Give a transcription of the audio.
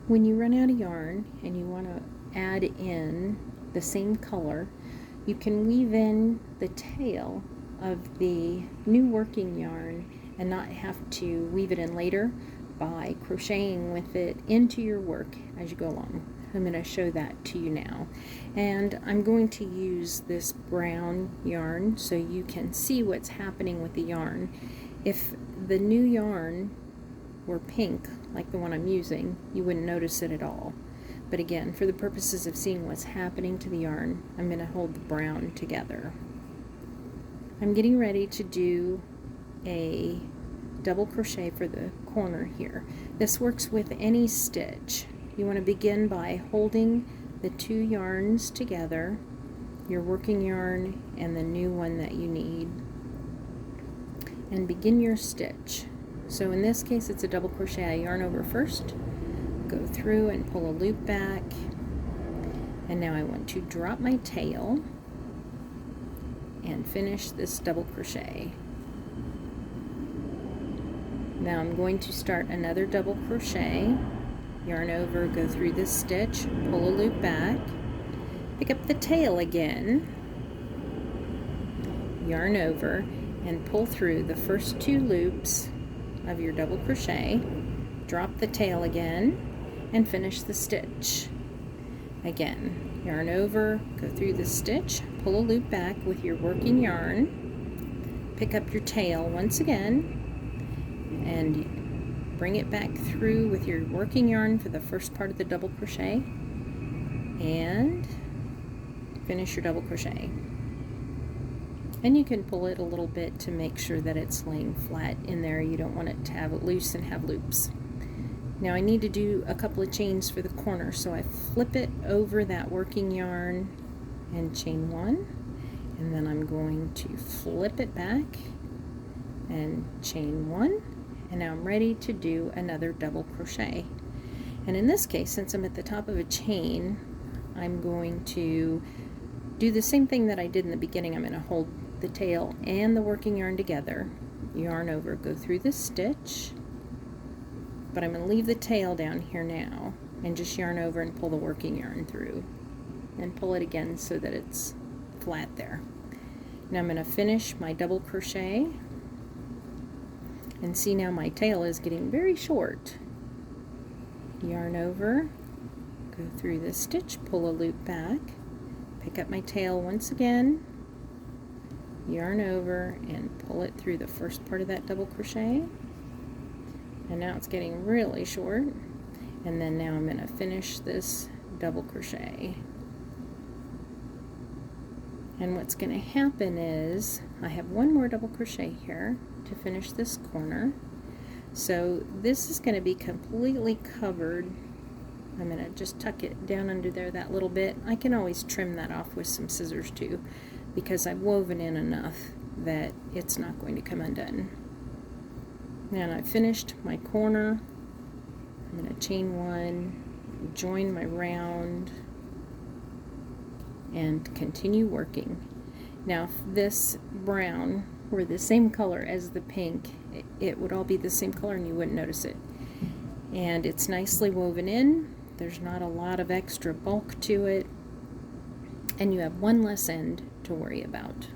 When you run out of yarn and you want to add in the same color, you can weave in the tail of the new working yarn and not have to weave it in later by crocheting with it into your work as you go along. I'm going to show that to you now. And I'm going to use this brown yarn so you can see what's happening with the yarn. If the new yarn were pink, like the one I'm using, you wouldn't notice it at all. But again, for the purposes of seeing what's happening to the yarn, I'm going to hold the brown together. I'm getting ready to do a double crochet for the corner here. This works with any stitch. You want to begin by holding the two yarns together, your working yarn and the new one that you need, and begin your stitch. So in this case it's a double crochet. I yarn over first, go through and pull a loop back, and now I want to drop my tail and finish this double crochet. Now I'm going to start another double crochet, yarn over, go through this stitch, pull a loop back, pick up the tail again, yarn over, and pull through the first two loops of your double crochet, drop the tail again, and finish the stitch. Again, yarn over, go through the stitch, pull a loop back with your working yarn, pick up your tail once again, and bring it back through with your working yarn for the first part of the double crochet, and finish your double crochet. And you can pull it a little bit to make sure that it's laying flat in there. You don't want it to have it loose and have loops. Now I need to do a couple of chains for the corner, so I flip it over that working yarn and chain one, and then I'm going to flip it back and chain one, and now I'm ready to do another double crochet. And in this case, since I'm at the top of a chain, I'm going to do the same thing that I did in the beginning. I'm going to hold the tail and the working yarn together, yarn over, go through the stitch, but I'm going to leave the tail down here now and just yarn over and pull the working yarn through and pull it again so that it's flat there. Now I'm going to finish my double crochet, and see now my tail is getting very short. Yarn over, go through the stitch, pull a loop back, pick up my tail once again, yarn over and pull it through the first part of that double crochet, and now it's getting really short, and then now I'm going to finish this double crochet. And what's going to happen is I have one more double crochet here to finish this corner, so this is going to be completely covered. I'm going to just tuck it down under there that little bit. I can always trim that off with some scissors too, because I've woven in enough that it's not going to come undone. Now I've finished my corner. I'm going to chain one, join my round, and continue working. Now if this brown were the same color as the pink, it would all be the same color and you wouldn't notice it. And it's nicely woven in. There's not a lot of extra bulk to it, and you have one less end to worry about.